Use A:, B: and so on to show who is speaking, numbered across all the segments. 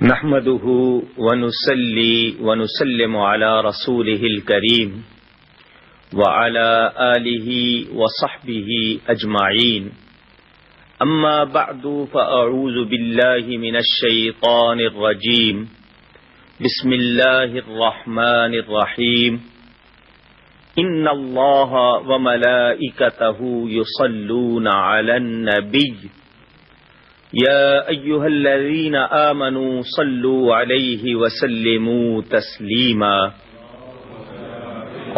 A: نحمده ونصلي ونسلم على رسوله الكريم وعلى آله وصحبه أجمعين أما بعد فأعوذ بالله من الشيطان الرجيم بسم الله الرحمن الرحيم إن الله وملائكته يصلون على النبي يا أيها الذين آمنوا صلوا عليه وسلموا تسليما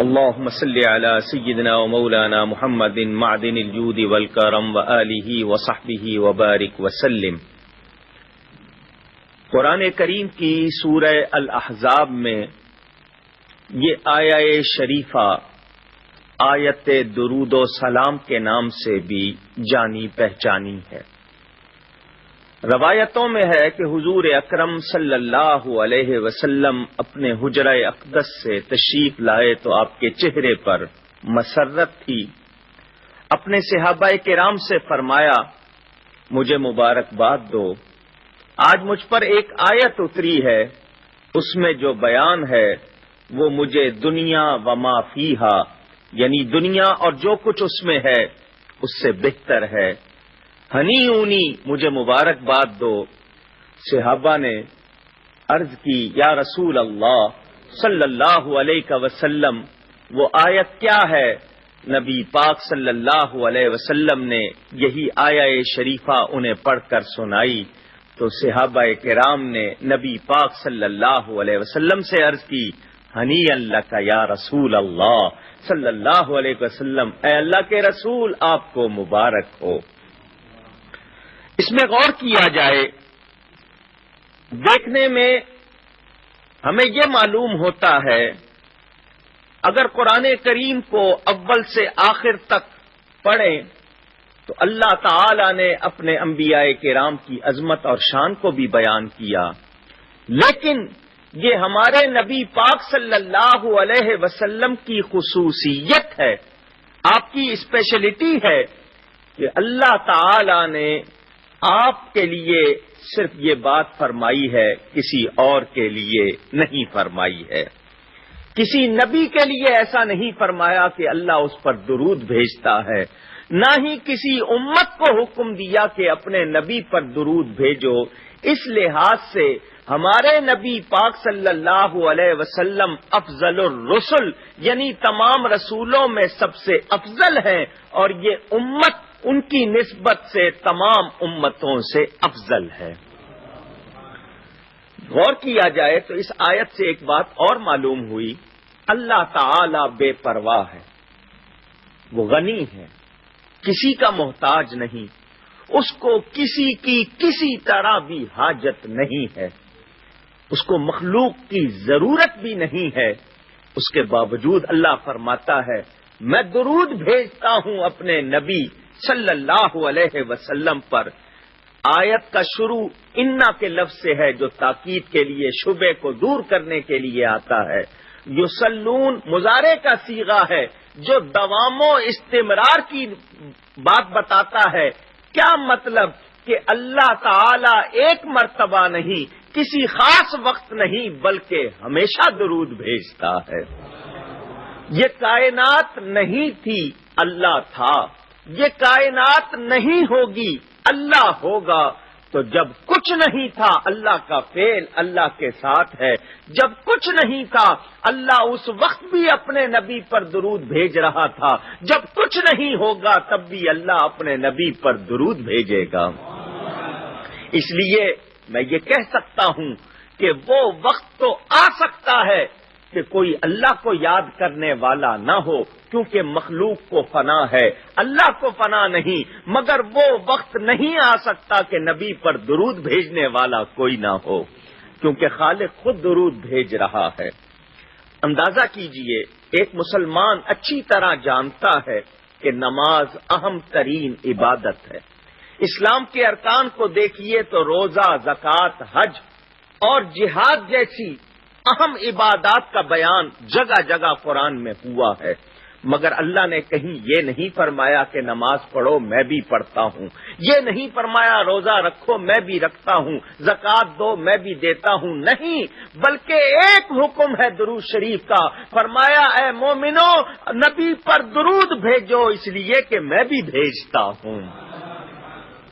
A: اللهم صل على سيدنا ومولانا محمد معدن الجود والكرم وآله وصحبه وبارك وسلم۔ قرآن کریم کی سورہ الاحزاب میں یہ آیہ شریفہ آیت درود و سلام کے نام سے بھی جانی پہچانی ہے۔ روایتوں میں ہے کہ حضور اکرم صلی اللہ علیہ وسلم اپنے حجرہ اقدس سے تشریف لائے تو آپ کے چہرے پر مسرت تھی۔ اپنے صحابہ کرام سے فرمایا مجھے مبارکباد دو، آج مجھ پر ایک آیت اتری ہے، اس میں جو بیان ہے وہ مجھے دنیا وما فیہا یعنی دنیا اور جو کچھ اس میں ہے اس سے بہتر ہے، ہنی اونی مجھے مبارکباد دو۔ صحابہ نے عرض کی یا رسول اللہ صلی اللہ علیہ وسلم وہ آیت کیا ہے؟ نبی پاک صلی اللہ علیہ وسلم نے یہی آیہ شریفہ انہیں پڑھ کر سنائی تو صحابہ کرام نے نبی پاک صلی اللہ علیہ وسلم سے عرض کی ہنی اللہ کا یا رسول اللہ صلی اللہ علیہ وسلم، اے اللہ کے رسول آپ کو مبارک ہو۔ اس میں غور کیا جائے، دیکھنے میں ہمیں یہ معلوم ہوتا ہے اگر قرآن کریم کو اول سے آخر تک پڑھیں تو اللہ تعالی نے اپنے انبیاء کرام کی عظمت اور شان کو بھی بیان کیا، لیکن یہ ہمارے نبی پاک صلی اللہ علیہ وسلم کی خصوصیت ہے، آپ کی اسپیشلٹی ہے کہ اللہ تعالی نے آپ کے لیے صرف یہ بات فرمائی ہے، کسی اور کے لیے نہیں فرمائی ہے۔ کسی نبی کے لیے ایسا نہیں فرمایا کہ اللہ اس پر درود بھیجتا ہے، نہ ہی کسی امت کو حکم دیا کہ اپنے نبی پر درود بھیجو۔ اس لحاظ سے ہمارے نبی پاک صلی اللہ علیہ وسلم افضل الرسل یعنی تمام رسولوں میں سب سے افضل ہیں، اور یہ امت ان کی نسبت سے تمام امتوں سے افضل ہے۔ غور کیا جائے تو اس آیت سے ایک بات اور معلوم ہوئی، اللہ تعالی بے پرواہ ہے، وہ غنی ہے، کسی کا محتاج نہیں، اس کو کسی کی کسی طرح بھی حاجت نہیں ہے، اس کو مخلوق کی ضرورت بھی نہیں ہے۔ اس کے باوجود اللہ فرماتا ہے میں درود بھیجتا ہوں اپنے نبی صلی اللہ علیہ وسلم پر۔ آیت کا شروع انا کے لفظ سے ہے جو تاکید کے لیے شبہ کو دور کرنے کے لیے آتا ہے۔ یصلون مضارع کا صیغہ ہے جو دوام و استمرار کی بات بتاتا ہے۔ کیا مطلب کہ اللہ تعالی ایک مرتبہ نہیں، کسی خاص وقت نہیں، بلکہ ہمیشہ درود بھیجتا ہے۔ یہ کائنات نہیں تھی، اللہ تھا، یہ کائنات نہیں ہوگی، اللہ ہوگا۔ تو جب کچھ نہیں تھا اللہ کا فعل اللہ کے ساتھ ہے، جب کچھ نہیں تھا اللہ اس وقت بھی اپنے نبی پر درود بھیج رہا تھا، جب کچھ نہیں ہوگا تب بھی اللہ اپنے نبی پر درود بھیجے گا۔ اس لیے میں یہ کہہ سکتا ہوں کہ وہ وقت تو آ سکتا ہے کہ کوئی اللہ کو یاد کرنے والا نہ ہو، کیونکہ مخلوق کو فنا ہے، اللہ کو فنا نہیں، مگر وہ وقت نہیں آ سکتا کہ نبی پر درود بھیجنے والا کوئی نہ ہو، کیونکہ خالق خود درود بھیج رہا ہے۔ اندازہ کیجئے، ایک مسلمان اچھی طرح جانتا ہے کہ نماز اہم ترین عبادت ہے۔ اسلام کے ارکان کو دیکھیے تو روزہ، زکوٰۃ، حج اور جہاد جیسی اہم عبادات کا بیان جگہ جگہ قرآن میں ہوا ہے، مگر اللہ نے کہیں یہ نہیں فرمایا کہ نماز پڑھو میں بھی پڑھتا ہوں، یہ نہیں فرمایا روزہ رکھو میں بھی رکھتا ہوں، زکوٰۃ دو میں بھی دیتا ہوں، نہیں، بلکہ ایک حکم ہے درود شریف کا، فرمایا اے مومنو نبی پر درود بھیجو اس لیے کہ میں بھی بھیجتا ہوں۔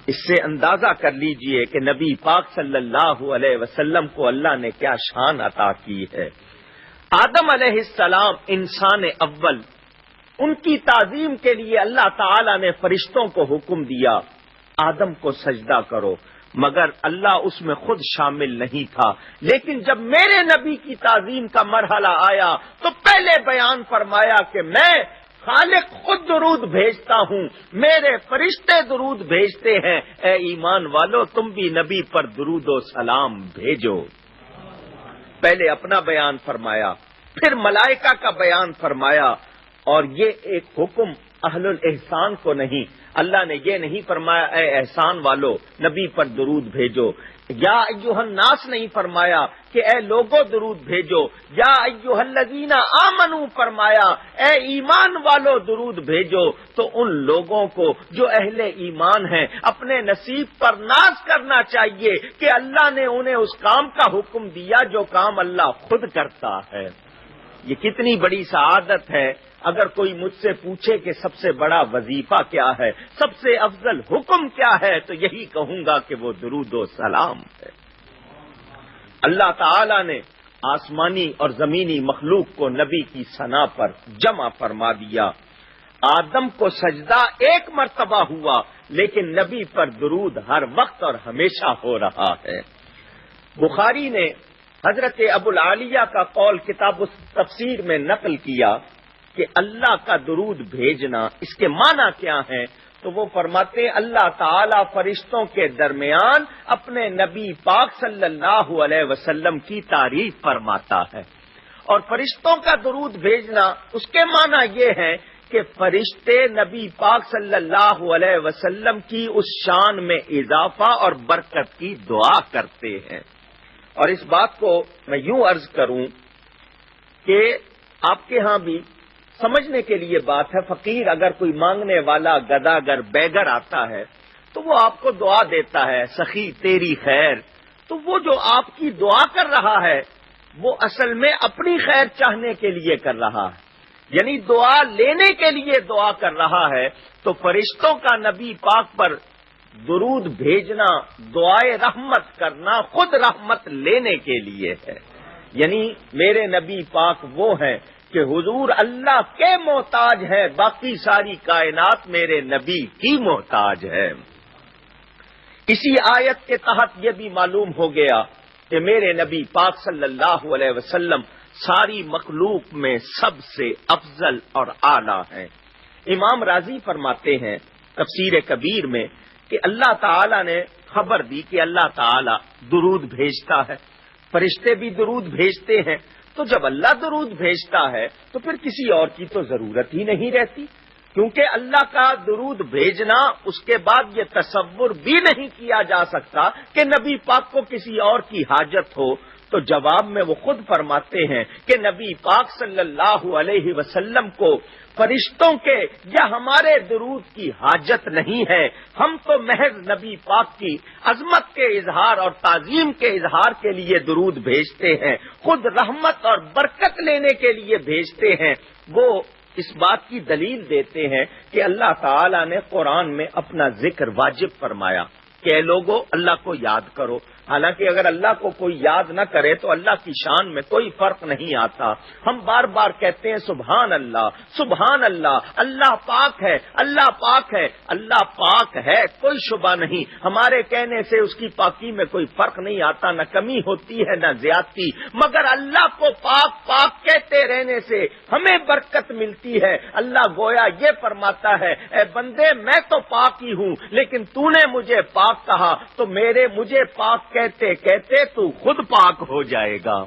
A: اس سے اندازہ کر لیجئے کہ نبی پاک صلی اللہ علیہ وسلم کو اللہ نے کیا شان عطا کی ہے۔ آدم علیہ السلام انسان اول، ان کی تعظیم کے لیے اللہ تعالی نے فرشتوں کو حکم دیا آدم کو سجدہ کرو، مگر اللہ اس میں خود شامل نہیں تھا، لیکن جب میرے نبی کی تعظیم کا مرحلہ آیا تو پہلے بیان فرمایا کہ میں خالق خود درود بھیجتا ہوں، میرے فرشتے درود بھیجتے ہیں، اے ایمان والو تم بھی نبی پر درود و سلام بھیجو۔ پہلے اپنا بیان فرمایا، پھر ملائکہ کا بیان فرمایا، اور یہ ایک حکم اہل الاحسان کو نہیں، اللہ نے یہ نہیں فرمایا اے احسان والو نبی پر درود بھیجو، یا ایھا الناس نہیں فرمایا کہ اے لوگوں درود بھیجو، یا ایھا الذین آمنوا فرمایا اے ایمان والو درود بھیجو۔ تو ان لوگوں کو جو اہل ایمان ہیں اپنے نصیب پر ناز کرنا چاہیے کہ اللہ نے انہیں اس کام کا حکم دیا جو کام اللہ خود کرتا ہے۔ یہ کتنی بڑی سعادت ہے۔ اگر کوئی مجھ سے پوچھے کہ سب سے بڑا وظیفہ کیا ہے، سب سے افضل حکم کیا ہے، تو یہی کہوں گا کہ وہ درود و سلام ہے۔ اللہ تعالی نے آسمانی اور زمینی مخلوق کو نبی کی ثنا پر جمع فرما دیا۔ آدم کو سجدہ ایک مرتبہ ہوا، لیکن نبی پر درود ہر وقت اور ہمیشہ ہو رہا ہے۔ بخاری نے حضرت ابو العالیہ کا قول کتاب التفسیر میں نقل کیا کہ اللہ کا درود بھیجنا اس کے معنی کیا ہیں، تو وہ فرماتے ہیں اللہ تعالی فرشتوں کے درمیان اپنے نبی پاک صلی اللہ علیہ وسلم کی تعریف فرماتا ہے، اور فرشتوں کا درود بھیجنا اس کے معنی یہ ہے کہ فرشتے نبی پاک صلی اللہ علیہ وسلم کی اس شان میں اضافہ اور برکت کی دعا کرتے ہیں۔ اور اس بات کو میں یوں عرض کروں کہ آپ کے ہاں بھی سمجھنے کے لیے بات ہے، فقیر اگر کوئی مانگنے والا گداگر بیگر آتا ہے تو وہ آپ کو دعا دیتا ہے سخی تیری خیر، تو وہ جو آپ کی دعا کر رہا ہے وہ اصل میں اپنی خیر چاہنے کے لیے کر رہا ہے، یعنی دعا لینے کے لیے دعا کر رہا ہے۔ تو فرشتوں کا نبی پاک پر درود بھیجنا، دعائے رحمت کرنا خود رحمت لینے کے لیے ہے، یعنی میرے نبی پاک وہ ہیں کہ حضور اللہ کے محتاج ہے، باقی ساری کائنات میرے نبی کی محتاج ہے۔ اسی آیت کے تحت یہ بھی معلوم ہو گیا کہ میرے نبی پاک صلی اللہ علیہ وسلم ساری مخلوق میں سب سے افضل اور اعلیٰ ہیں۔ امام راضی فرماتے ہیں تفسیر کبیر میں کہ اللہ تعالی نے خبر دی کہ اللہ تعالی درود بھیجتا ہے، فرشتے بھی درود بھیجتے ہیں، تو جب اللہ درود بھیجتا ہے تو پھر کسی اور کی تو ضرورت ہی نہیں رہتی، کیونکہ اللہ کا درود بھیجنا اس کے بعد یہ تصور بھی نہیں کیا جا سکتا کہ نبی پاک کو کسی اور کی حاجت ہو۔ تو جواب میں وہ خود فرماتے ہیں کہ نبی پاک صلی اللہ علیہ وسلم کو فرشتوں کے یا ہمارے درود کی حاجت نہیں ہے، ہم تو محض نبی پاک کی عظمت کے اظہار اور تعظیم کے اظہار کے لیے درود بھیجتے ہیں، خود رحمت اور برکت لینے کے لیے بھیجتے ہیں۔ وہ اس بات کی دلیل دیتے ہیں کہ اللہ تعالی نے قرآن میں اپنا ذکر واجب فرمایا کہ اے لوگو اللہ کو یاد کرو، حالانکہ اگر اللہ کو کوئی یاد نہ کرے تو اللہ کی شان میں کوئی فرق نہیں آتا۔ ہم بار بار کہتے ہیں سبحان اللہ سبحان اللہ، اللہ پاک ہے اللہ پاک ہے، اللہ پاک ہے کوئی شبہ نہیں، ہمارے کہنے سے اس کی پاکی میں کوئی فرق نہیں آتا، نہ کمی ہوتی ہے نہ زیادتی، مگر اللہ کو پاک پاک کہتے رہنے سے ہمیں برکت ملتی ہے۔ اللہ گویا یہ فرماتا ہے اے بندے میں تو پاک ہی ہوں، لیکن تو نے مجھے پاک کہا تو مجھے پاک کہتے کہتے تو خود پاک ہو جائے گا،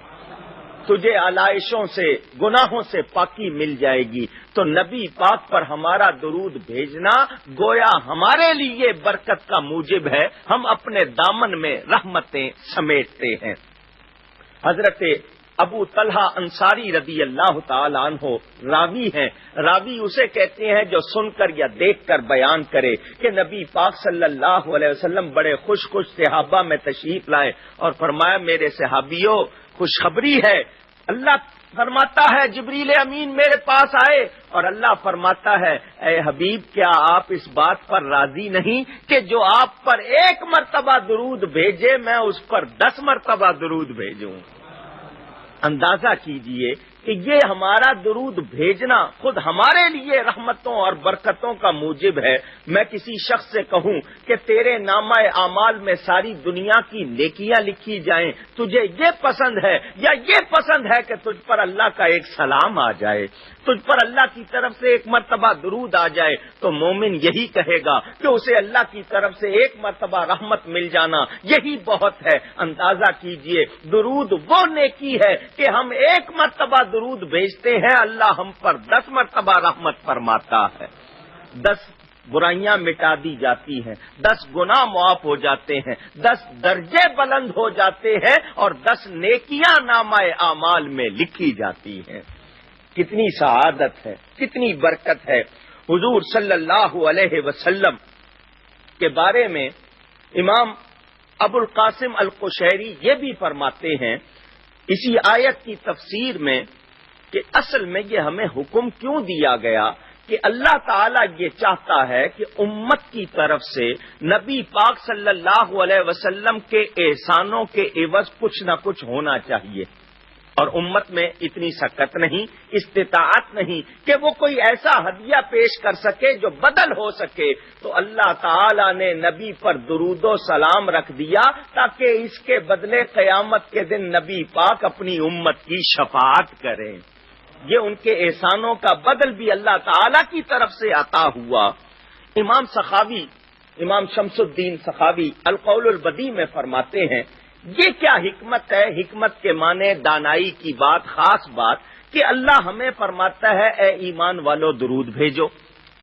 A: تجھے علائشوں سے گناہوں سے پاکی مل جائے گی۔ تو نبی پاک پر ہمارا درود بھیجنا گویا ہمارے لیے برکت کا موجب ہے، ہم اپنے دامن میں رحمتیں سمیٹتے ہیں۔ حضرت ابو طلحہ انصاری رضی اللہ تعالی عنہ راوی ہیں. راوی اسے کہتے ہیں جو سن کر یا دیکھ کر بیان کرے کہ نبی پاک صلی اللہ علیہ وسلم بڑے خوش صحابہ میں تشریف لائے اور فرمایا میرے صحابیوں خوشخبری ہے. اللہ فرماتا ہے جبریل امین میرے پاس آئے اور اللہ فرماتا ہے اے حبیب کیا آپ اس بات پر راضی نہیں کہ جو آپ پر 1 مرتبہ درود بھیجے میں اس پر 10 مرتبہ درود بھیجوں. اندازہ کیجئے کہ یہ ہمارا درود بھیجنا خود ہمارے لیے رحمتوں اور برکتوں کا موجب ہے. میں کسی شخص سے کہوں کہ تیرے نامہ اعمال میں ساری دنیا کی نیکیاں لکھی جائیں, تجھے یہ پسند ہے یا یہ پسند ہے کہ تجھ پر اللہ کا ایک سلام آ جائے, تجھ پر اللہ کی طرف سے 1 مرتبہ درود آ جائے, تو مومن یہی کہے گا کہ اسے اللہ کی طرف سے 1 مرتبہ رحمت مل جانا یہی بہت ہے. اندازہ کیجئے درود وہ نیکی ہے کہ ہم 1 مرتبہ درود بھیجتے ہیں, اللہ ہم پر 10 مرتبہ رحمت فرماتا ہے. 10 برائیاں مٹا دی جاتی ہیں, 10 گناہ معاف ہو جاتے ہیں, 10 درجے بلند ہو جاتے ہیں اور 10 نیکیاں نامہ اعمال میں لکھی جاتی ہیں. کتنی سعادت ہے, کتنی برکت ہے. حضور صلی اللہ علیہ وسلم کے بارے میں امام ابو القاسم القشیری یہ بھی فرماتے ہیں اسی آیت کی تفسیر میں کہ اصل میں یہ ہمیں حکم کیوں دیا گیا کہ اللہ تعالیٰ یہ چاہتا ہے کہ امت کی طرف سے نبی پاک صلی اللہ علیہ وسلم کے احسانوں کے عوض کچھ نہ کچھ ہونا چاہیے, اور امت میں اتنی سکت نہیں, استطاعت نہیں کہ وہ کوئی ایسا ہدیہ پیش کر سکے جو بدل ہو سکے. تو اللہ تعالی نے نبی پر درود و سلام رکھ دیا تاکہ اس کے بدلے قیامت کے دن نبی پاک اپنی امت کی شفاعت کریں. یہ ان کے احسانوں کا بدل بھی اللہ تعالی کی طرف سے عطا ہوا. امام سخاوی, امام شمس الدین سخاوی القول البدیع میں فرماتے ہیں یہ کیا حکمت ہے, حکمت کے معنی دانائی کی بات, خاص بات کہ اللہ ہمیں فرماتا ہے اے ایمان والو درود بھیجو,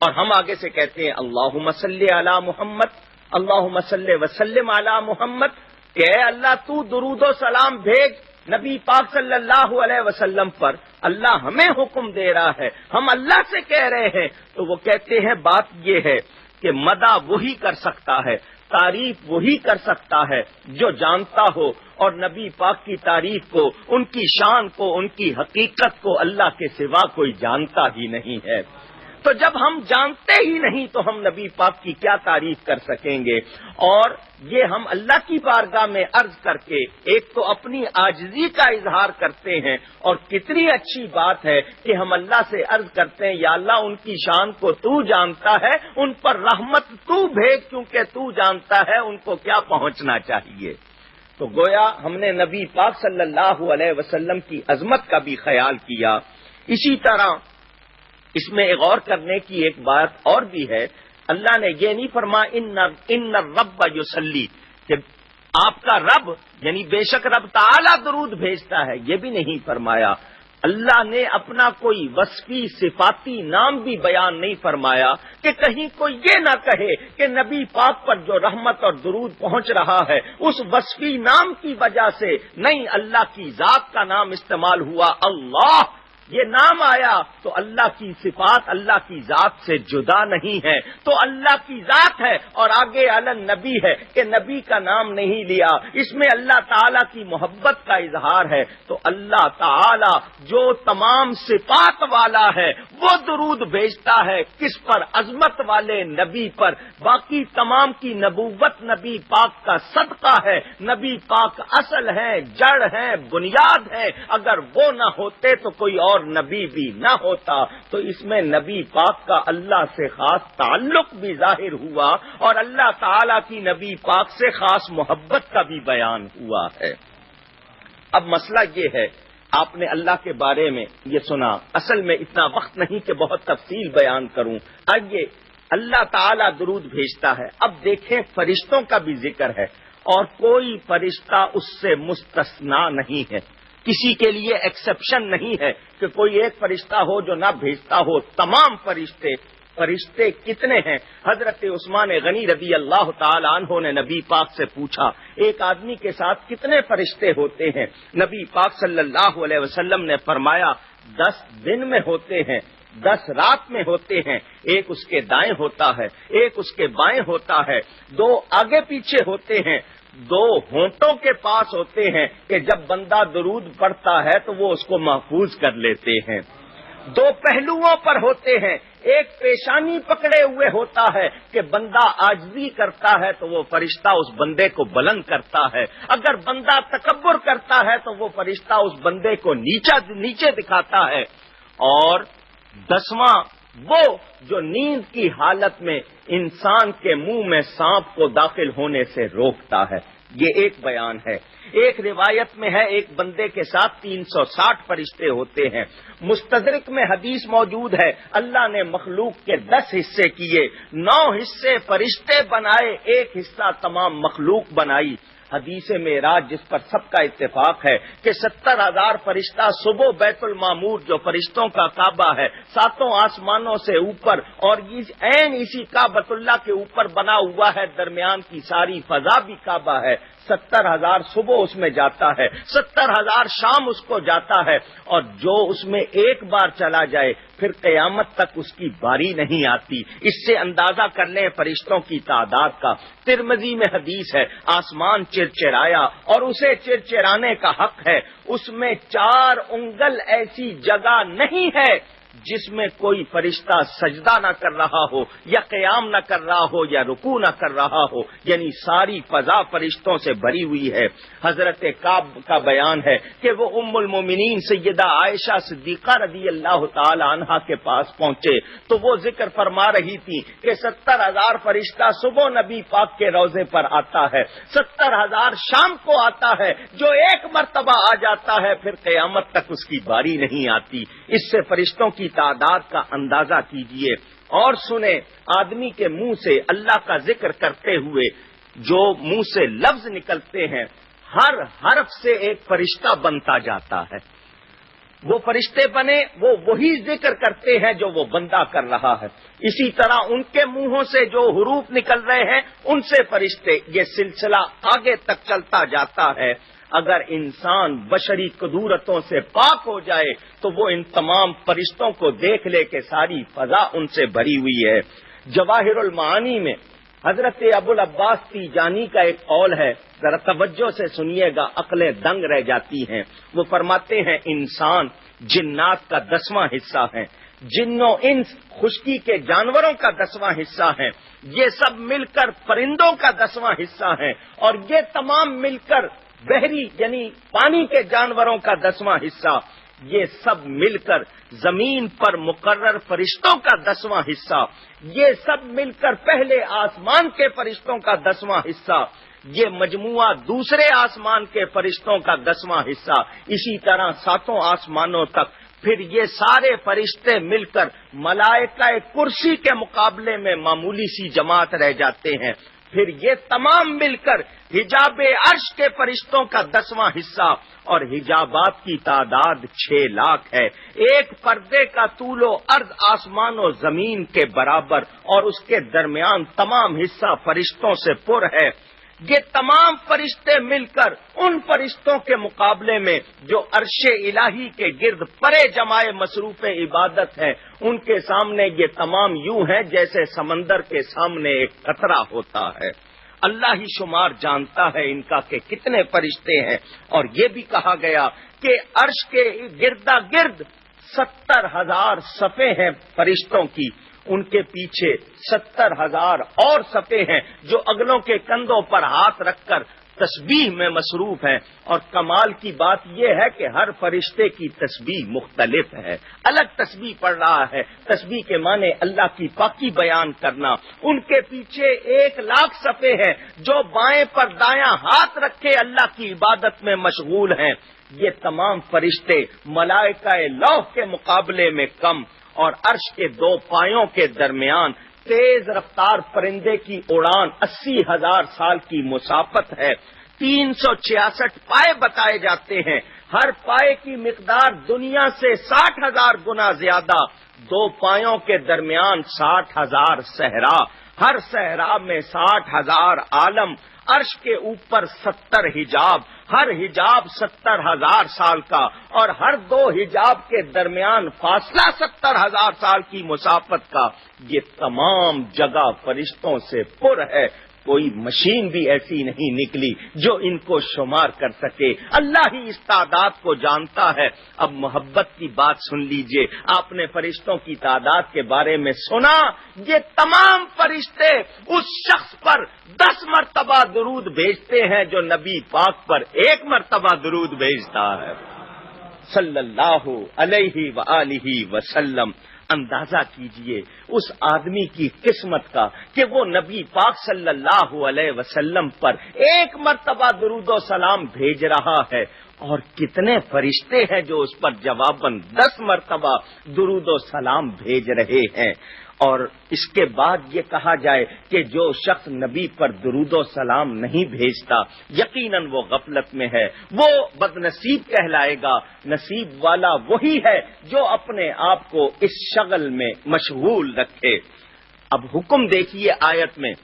A: اور ہم آگے سے کہتے ہیں اللہم صلی علی محمد, اللہم صلی وسلم علی محمد, کہ اے اللہ تو درود و سلام بھیج نبی پاک صلی اللہ علیہ وسلم پر. اللہ ہمیں حکم دے رہا ہے, ہم اللہ سے کہہ رہے ہیں. تو وہ کہتے ہیں بات یہ ہے کہ مدح وہی کر سکتا ہے, تعریف وہی کر سکتا ہے جو جانتا ہو, اور نبی پاک کی تعریف کو, ان کی شان کو, ان کی حقیقت کو اللہ کے سوا کوئی جانتا ہی نہیں ہے. تو جب ہم جانتے ہی نہیں تو ہم نبی پاک کی کیا تعریف کر سکیں گے. اور یہ ہم اللہ کی بارگاہ میں عرض کر کے ایک تو اپنی عاجزی کا اظہار کرتے ہیں, اور کتنی اچھی بات ہے کہ ہم اللہ سے عرض کرتے ہیں یا اللہ ان کی شان کو تو جانتا ہے, ان پر رحمت تو بھیج کیونکہ تو جانتا ہے ان کو کیا پہنچنا چاہیے. تو گویا ہم نے نبی پاک صلی اللہ علیہ وسلم کی عظمت کا بھی خیال کیا. اسی طرح اس میں غور کرنے کی ایک بات اور بھی ہے, اللہ نے یہ نہیں فرمایا ان الرب یصلی کہ آپ کا رب یعنی بے شک رب تعالی درود بھیجتا ہے, یہ بھی نہیں فرمایا. اللہ نے اپنا کوئی وصفی صفاتی نام بھی بیان نہیں فرمایا کہ کہیں کوئی یہ نہ کہے کہ نبی پاک پر جو رحمت اور درود پہنچ رہا ہے اس وصفی نام کی وجہ سے نہیں, اللہ کی ذات کا نام استعمال ہوا. اللہ یہ نام آیا تو اللہ کی صفات اللہ کی ذات سے جدا نہیں ہے, تو اللہ کی ذات ہے, اور آگے علن نبی ہے کہ نبی کا نام نہیں لیا, اس میں اللہ تعالی کی محبت کا اظہار ہے. تو اللہ تعالی جو تمام صفات والا ہے وہ درود بھیجتا ہے کس پر, عظمت والے نبی پر. باقی تمام کی نبوت نبی پاک کا صدقہ ہے, نبی پاک اصل ہیں, جڑ ہیں, بنیاد ہے. اگر وہ نہ ہوتے تو کوئی اور نبی بھی نہ ہوتا. تو اس میں نبی پاک کا اللہ سے خاص تعلق بھی ظاہر ہوا, اور اللہ تعالی کی نبی پاک سے خاص محبت کا بھی بیان ہوا ہے. اب مسئلہ یہ ہے, آپ نے اللہ کے بارے میں یہ سنا, اصل میں اتنا وقت نہیں کہ بہت تفصیل بیان کروں. آئیے, اللہ تعالی درود بھیجتا ہے. اب دیکھیں فرشتوں کا بھی ذکر ہے, اور کوئی فرشتہ اس سے مستثنا نہیں ہے, کسی کے لیے ایکسپشن نہیں ہے کہ کوئی ایک فرشتہ ہو جو نہ بھیجتا ہو. تمام فرشتے فرشتے کتنے ہیں؟ حضرت عثمان غنی رضی اللہ تعالی عنہ نے نبی پاک سے پوچھا ایک آدمی کے ساتھ کتنے فرشتے ہوتے ہیں؟ نبی پاک صلی اللہ علیہ وسلم نے فرمایا 10 دن میں ہوتے ہیں، 10 رات میں ہوتے ہیں، ایک اس کے دائیں ہوتا ہے، ایک اس کے بائیں ہوتا ہے، 2 آگے پیچھے ہوتے ہیں، 2 ہونٹوں کے پاس ہوتے ہیں کہ جب بندہ درود پڑھتا ہے تو وہ اس کو محفوظ کر لیتے ہیں، 2 پہلوؤں پر ہوتے ہیں، ایک پیشانی پکڑے ہوئے ہوتا ہے کہ بندہ عاجزی کرتا ہے تو وہ فرشتہ اس بندے کو بلند کرتا ہے، اگر بندہ تکبر کرتا ہے تو وہ فرشتہ اس بندے کو نیچے دکھاتا ہے، اور 10واں وہ جو نیند کی حالت میں انسان کے منہ میں سانپ کو داخل ہونے سے روکتا ہے۔ یہ ایک بیان ہے۔ ایک روایت میں ہے ایک بندے کے ساتھ 360 فرشتے ہوتے ہیں۔ مستدرک میں حدیث موجود ہے اللہ نے مخلوق کے 10 حصے کیے، 9 حصے فرشتے بنائے، 1 حصہ تمام مخلوق بنائی۔ حدیث معراج جس پر سب کا اتفاق ہے کہ 70,000 فرشتہ صبح بیت المعمور جو فرشتوں کا کعبہ ہے 7 آسمانوں سے اوپر، اور عین اسی کعبۃ اللہ کے اوپر بنا ہوا ہے، درمیان کی ساری فضا بھی کعبہ ہے، 70,000 صبح اس میں جاتا ہے، 70,000 شام اس کو جاتا ہے، اور جو اس میں ایک بار چلا جائے پھر قیامت تک اس کی باری نہیں آتی۔ اس سے اندازہ کر لیں فرشتوں کی تعداد کا۔ ترمذی میں حدیث ہے آسمان چرچرایا اور اسے چرچرانے کا حق ہے، اس میں 4 انگل ایسی جگہ نہیں ہے جس میں کوئی فرشتہ سجدہ نہ کر رہا ہو یا قیام نہ کر رہا ہو یا رکوع نہ کر رہا ہو، یعنی ساری فضا فرشتوں سے بھری ہوئی ہے۔ حضرت کعب کا بیان ہے کہ وہ ام المومنین سیدہ عائشہ صدیقہ رضی اللہ تعالی عنہا کے پاس پہنچے تو وہ ذکر فرما رہی تھی کہ 70,000 فرشتہ صبح نبی پاک کے روضے پر آتا ہے، 70,000 شام کو آتا ہے، جو ایک مرتبہ آ جاتا ہے پھر قیامت تک اس کی باری نہیں آتی۔ اس سے فرشتوں کی تعداد کا اندازہ کیجئے اور سنیں، آدمی کے منہ سے اللہ کا ذکر کرتے ہوئے جو منہ سے لفظ نکلتے ہیں ہر حرف سے ایک فرشتہ بنتا جاتا ہے۔ وہ فرشتے بنے وہ وہی ذکر کرتے ہیں جو وہ بندہ کر رہا ہے، اسی طرح ان کے منہوں سے جو حروف نکل رہے ہیں ان سے فرشتے، یہ سلسلہ آگے تک چلتا جاتا ہے۔ اگر انسان بشری قدورتوں سے پاک ہو جائے تو وہ ان تمام فرشتوں کو دیکھ لے کہ ساری فضا ان سے بھری ہوئی ہے۔ جواہر المعانی میں حضرت ابو العباس تیجانی کا ایک قول ہے، ذرا توجہ سے سنیے گا، عقلیں دنگ رہ جاتی ہیں۔ وہ فرماتے ہیں انسان جنات کا 10واں حصہ ہے، جن و انس خشکی کے جانوروں کا 10واں حصہ ہے، یہ سب مل کر پرندوں کا 10واں حصہ ہے، اور یہ تمام مل کر بحری یعنی پانی کے جانوروں کا 10واں حصہ، یہ سب مل کر زمین پر مقرر فرشتوں کا 10واں حصہ، یہ سب مل کر پہلے آسمان کے فرشتوں کا 10واں حصہ، یہ مجموعہ دوسرے آسمان کے فرشتوں کا 10واں حصہ، اسی طرح 7 آسمانوں تک۔ پھر یہ سارے فرشتے مل کر ملائکہ کرسی کے مقابلے میں معمولی سی جماعت رہ جاتے ہیں۔ پھر یہ تمام مل کر حجاب عرش کے فرشتوں کا 10واں حصہ، اور حجابات کی تعداد 6 لاکھ ہے۔ ایک پردے کا طول و عرض آسمان و زمین کے برابر، اور اس کے درمیان تمام حصہ فرشتوں سے پر ہے۔ یہ تمام فرشتے مل کر ان فرشتوں کے مقابلے میں جو عرش الہی کے گرد پرے جمائے مصروف عبادت ہیں، ان کے سامنے یہ تمام یوں ہیں جیسے سمندر کے سامنے ایک قطرہ ہوتا ہے۔ اللہ ہی شمار جانتا ہے ان کا کہ کتنے فرشتے ہیں، اور یہ بھی کہا گیا کہ عرش کے گردا گرد 70,000 صفیں ہیں فرشتوں کی، ان کے پیچھے 70,000 اور صفیں ہیں جو اگلوں کے کندھوں پر ہاتھ رکھ کر تسبیح میں مصروف ہیں، اور کمال کی بات یہ ہے کہ ہر فرشتے کی تسبیح مختلف ہے، الگ تسبیح پڑھ رہا ہے۔ تسبیح کے معنی اللہ کی پاکی بیان کرنا۔ ان کے پیچھے 1 لاکھ صفیں ہیں جو بائیں پر دایاں ہاتھ رکھے اللہ کی عبادت میں مشغول ہیں۔ یہ تمام فرشتے ملائکہ لوح کے مقابلے میں کم، اور عرش کے 2 پایوں کے درمیان تیز رفتار پرندے کی اڑان 80,000 سال کی مسافت ہے۔ 366 پائے بتائے جاتے ہیں، ہر پائے کی مقدار دنیا سے 60,000 گنا زیادہ۔ دو پایوں کے درمیان 60,000 صحرا، ہر صحرا میں 60,000 عالم، عرش کے اوپر 70 حجاب، ہر حجاب 70,000 سال کا، اور ہر دو حجاب کے درمیان فاصلہ 70,000 سال کی مسافت کا، یہ تمام جگہ فرشتوں سے پر ہے۔ کوئی مشین بھی ایسی نہیں نکلی جو ان کو شمار کر سکے، اللہ ہی اس تعداد کو جانتا ہے۔ اب محبت کی بات سن لیجئے، آپ نے فرشتوں کی تعداد کے بارے میں سنا، یہ تمام فرشتے اس شخص پر 10 مرتبہ درود بھیجتے ہیں جو نبی پاک پر 1 مرتبہ درود بھیجتا ہے صلی اللہ علیہ وآلہ وسلم۔ اندازہ کیجئے اس آدمی کی قسمت کا کہ وہ نبی پاک صلی اللہ علیہ وسلم پر 1 مرتبہ درود و سلام بھیج رہا ہے، اور کتنے فرشتے ہیں جو اس پر جواباً 10 مرتبہ درود و سلام بھیج رہے ہیں۔ اور اس کے بعد یہ کہا جائے کہ جو شخص نبی پر درود و سلام نہیں بھیجتا یقیناً وہ غفلت میں ہے، وہ بد نصیب کہلائے گا۔ نصیب والا وہی ہے جو اپنے آپ کو اس شغل میں مشغول رکھے۔ اب حکم دیکھیے آیت میں،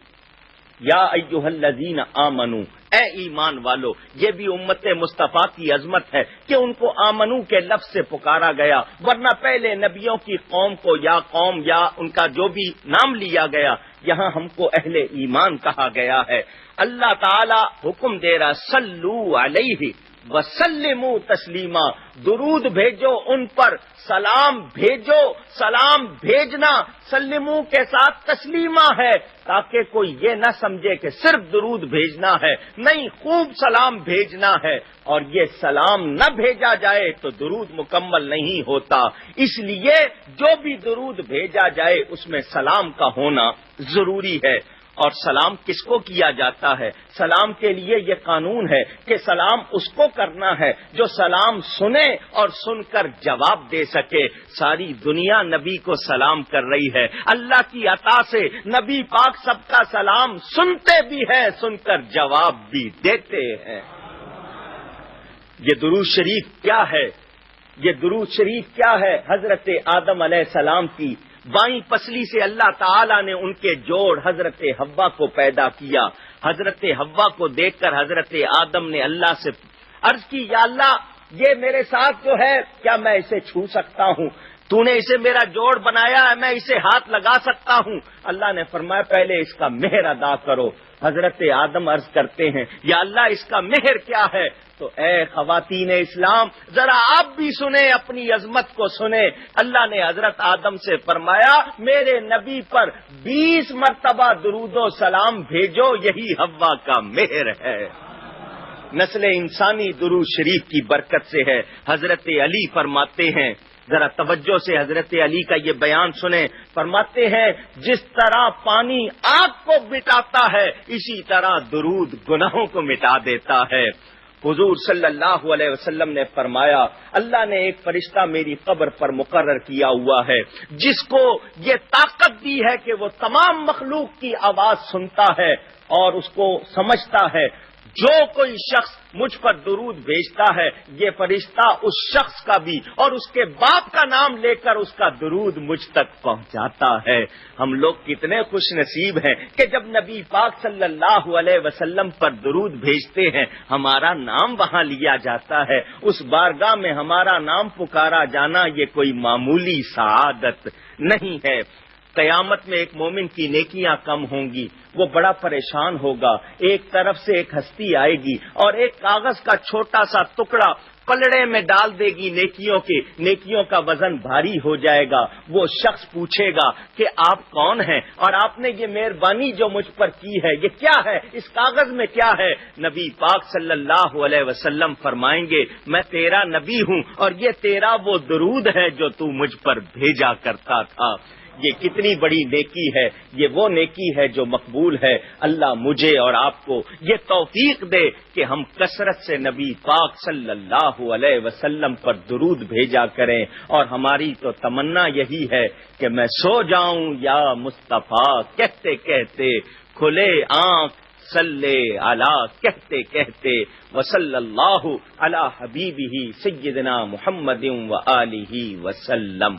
A: یا ایھا الذین آمنو، اے ایمان والو۔ یہ بھی امت مصطفیٰ کی عظمت ہے کہ ان کو آمنو کے لفظ سے پکارا گیا، ورنہ پہلے نبیوں کی قوم کو یا قوم یا ان کا جو بھی نام لیا گیا، یہاں ہم کو اہل ایمان کہا گیا ہے۔ اللہ تعالی حکم دے رہا، صلو علیہ وسلموا تسلیما، درود بھیجو ان پر، سلام بھیجو۔ سلام بھیجنا سلمو کے ساتھ تسلیمہ ہے، تاکہ کوئی یہ نہ سمجھے کہ صرف درود بھیجنا ہے، نہیں، خوب سلام بھیجنا ہے۔ اور یہ سلام نہ بھیجا جائے تو درود مکمل نہیں ہوتا، اس لیے جو بھی درود بھیجا جائے اس میں سلام کا ہونا ضروری ہے۔ اور سلام کس کو کیا جاتا ہے؟ سلام کے لیے یہ قانون ہے کہ سلام اس کو کرنا ہے جو سلام سنے اور سن کر جواب دے سکے۔ ساری دنیا نبی کو سلام کر رہی ہے، اللہ کی عطا سے نبی پاک سب کا سلام سنتے بھی ہیں، سن کر جواب بھی دیتے ہیں۔ یہ درود شریف کیا ہے؟ یہ درود شریف کیا ہے؟ حضرت آدم علیہ السلام کی بائیں پسلی سے اللہ تعالیٰ نے ان کے جوڑ حضرت حوا کو پیدا کیا۔ حضرت حوا کو دیکھ کر حضرت آدم نے اللہ سے عرض کی، یا اللہ یہ میرے ساتھ جو ہے کیا میں اسے چھو سکتا ہوں؟ تو نے اسے میرا جوڑ بنایا ہے، میں اسے ہاتھ لگا سکتا ہوں؟ اللہ نے فرمایا پہلے اس کا مہر ادا کرو۔ حضرت آدم عرض کرتے ہیں، یا اللہ اس کا مہر کیا ہے؟ تو اے خواتین اسلام ذرا آپ بھی سنیں، اپنی عظمت کو سنیں۔ اللہ نے حضرت آدم سے فرمایا میرے نبی پر 20 مرتبہ درود و سلام بھیجو، یہی حوا کا مہر ہے۔ نسل انسانی درود شریف کی برکت سے ہے۔ حضرت علی فرماتے ہیں، ذرا توجہ سے حضرت علی کا یہ بیان سنیں، فرماتے ہیں جس طرح پانی آگ کو مٹاتا ہے اسی طرح درود گناہوں کو مٹا دیتا ہے۔ حضور صلی اللہ علیہ وسلم نے فرمایا اللہ نے ایک فرشتہ میری قبر پر مقرر کیا ہوا ہے جس کو یہ طاقت دی ہے کہ وہ تمام مخلوق کی آواز سنتا ہے اور اس کو سمجھتا ہے۔ جو کوئی شخص مجھ پر درود بھیجتا ہے یہ فرشتہ اس شخص کا بھی اور اس کے باپ کا نام لے کر اس کا درود مجھ تک پہنچاتا ہے۔ ہم لوگ کتنے خوش نصیب ہیں کہ جب نبی پاک صلی اللہ علیہ وسلم پر درود بھیجتے ہیں ہمارا نام وہاں لیا جاتا ہے، اس بارگاہ میں ہمارا نام پکارا جانا یہ کوئی معمولی سعادت نہیں ہے۔ قیامت میں ایک مومن کی نیکیاں کم ہوں گی، وہ بڑا پریشان ہوگا۔ ایک طرف سے ایک ہستی آئے گی اور ایک کاغذ کا چھوٹا سا ٹکڑا پلڑے میں ڈال دے گی نیکیوں کے، نیکیوں کا وزن بھاری ہو جائے گا۔ وہ شخص پوچھے گا کہ آپ کون ہیں اور آپ نے یہ مہربانی جو مجھ پر کی ہے یہ کیا ہے، اس کاغذ میں کیا ہے؟ نبی پاک صلی اللہ علیہ وسلم فرمائیں گے میں تیرا نبی ہوں اور یہ تیرا وہ درود ہے جو تو مجھ پر بھیجا کرتا تھا۔ یہ کتنی بڑی نیکی ہے، یہ وہ نیکی ہے جو مقبول ہے۔ اللہ مجھے اور آپ کو یہ توفیق دے کہ ہم کثرت سے نبی پاک صلی اللہ علیہ وسلم پر درود بھیجا کریں، اور ہماری تو تمنا یہی ہے کہ میں سو جاؤں یا مصطفیٰ کہتے کہتے، کھلے آنکھ صلی علی کہتے کہتے، وصلی اللہ علی حبیبہ سیدنا محمد و آلہ وسلم۔